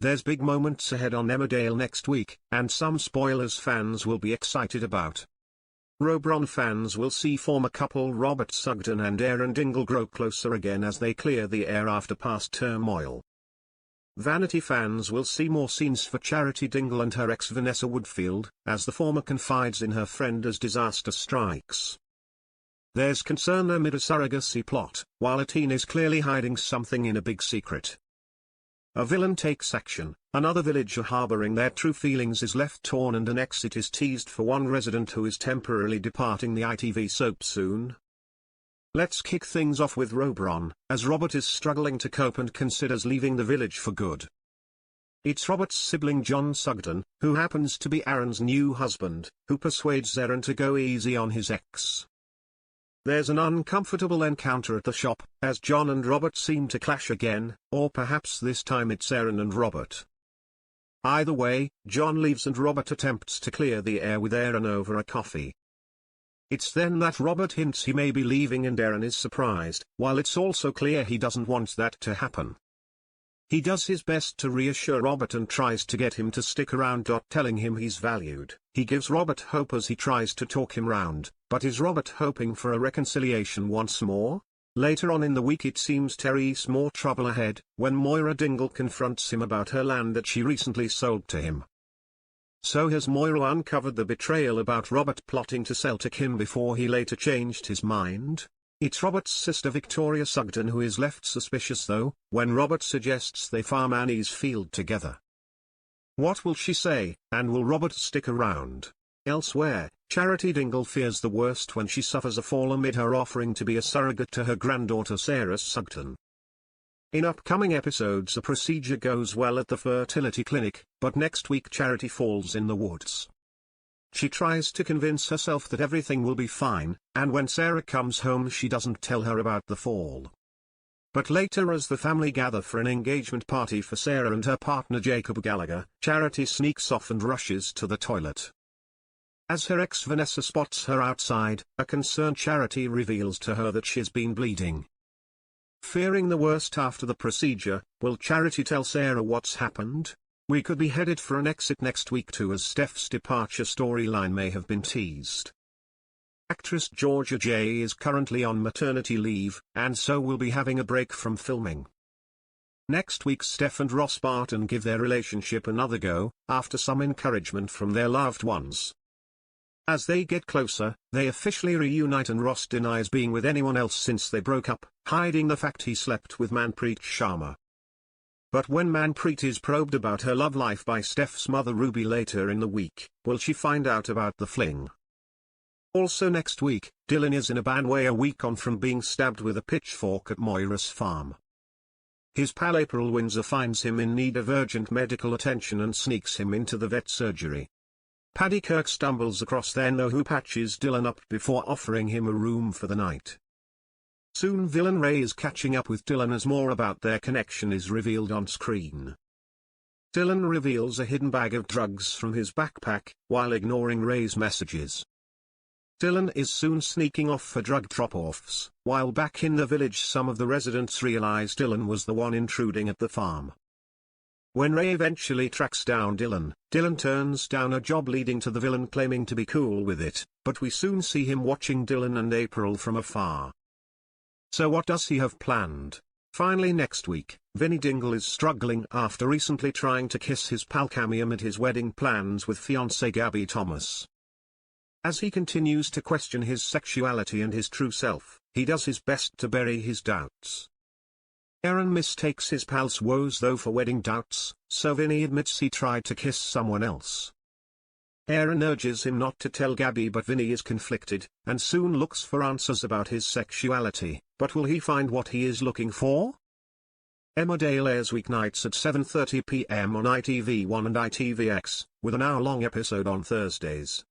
There's big moments ahead on Emmerdale next week, and some spoilers fans will be excited about. Robron fans will see former couple Robert Sugden and Charity Dingle grow closer again as they clear the air after past turmoil. Vanity fans will see more scenes for Charity Dingle and her ex Vanessa Woodfield, as the former confides in her friend as disaster strikes. There's concern amid a surrogacy plot, while a teen is clearly hiding something in a big secret. A villain takes action, another villager harboring their true feelings is left torn, and an exit is teased for one resident who is temporarily departing the ITV soap soon. Let's kick things off with Robron, as Robert is struggling to cope and considers leaving the village for good. It's Robert's sibling John Sugden, who happens to be Aaron's new husband, who persuades Aaron to go easy on his ex. There's an uncomfortable encounter at the shop, as John and Robert seem to clash again, or perhaps this time it's Aaron and Robert. Either way, John leaves and Robert attempts to clear the air with Aaron over a coffee. It's then that Robert hints he may be leaving and Aaron is surprised, while it's also clear he doesn't want that to happen. He does his best to reassure Robert and tries to get him to stick around, telling him he's valued. He gives Robert hope as he tries to talk him round, but is Robert hoping for a reconciliation once more? Later on in the week it seems Terry's more trouble ahead, when Moira Dingle confronts him about her land that she recently sold to him. So has Moira uncovered the betrayal about Robert plotting to sell to Kim before he later changed his mind? It's Robert's sister Victoria Sugden who is left suspicious though, when Robert suggests they farm Annie's field together. What will she say, and will Robert stick around? Elsewhere, Charity Dingle fears the worst when she suffers a fall amid her offering to be a surrogate to her granddaughter Sarah Sugden. In upcoming episodes a procedure goes well at the fertility clinic, but next week Charity falls in the woods. She tries to convince herself that everything will be fine, and when Sarah comes home she doesn't tell her about the fall. But later, as the family gather for an engagement party for Sarah and her partner Jacob Gallagher, Charity sneaks off and rushes to the toilet. As her ex Vanessa spots her outside, a concerned Charity reveals to her that she's been bleeding. Fearing the worst after the procedure, will Charity tell Sarah what's happened? We could be headed for an exit next week too, as Steph's departure storyline may have been teased. Actress Georgia J is currently on maternity leave, and so will be having a break from filming. Next week Steph and Ross Barton give their relationship another go, after some encouragement from their loved ones. As they get closer, they officially reunite and Ross denies being with anyone else since they broke up, hiding the fact he slept with Manpreet Sharma. But when Manpreet is probed about her love life by Steph's mother Ruby later in the week, will she find out about the fling? Also next week, Dylan is in a bad way a week on from being stabbed with a pitchfork at Moira's farm. His pal April Windsor finds him in need of urgent medical attention and sneaks him into the vet surgery. Paddy Kirk stumbles across their know who patches Dylan up before offering him a room for the night. Soon villain Ray is catching up with Dylan as more about their connection is revealed on screen. Dylan reveals a hidden bag of drugs from his backpack, while ignoring Ray's messages. Dylan is soon sneaking off for drug drop-offs, while back in the village some of the residents realize Dylan was the one intruding at the farm. When Ray eventually tracks down Dylan, Dylan turns down a job leading to the villain claiming to be cool with it, but we soon see him watching Dylan and April from afar. So what does he have planned? Finally next week, Vinnie Dingle is struggling after recently trying to kiss his pal Cammy amid his wedding plans with fiancée Gabby Thomas. As he continues to question his sexuality and his true self, he does his best to bury his doubts. Aaron mistakes his pal's woes though for wedding doubts, so Vinnie admits he tried to kiss someone else. Aaron urges him not to tell Gabby, but Vinnie is conflicted, and soon looks for answers about his sexuality, but will he find what he is looking for? Emmerdale airs weeknights at 7:30 p.m. on ITV1 and ITVX, with an hour-long episode on Thursdays.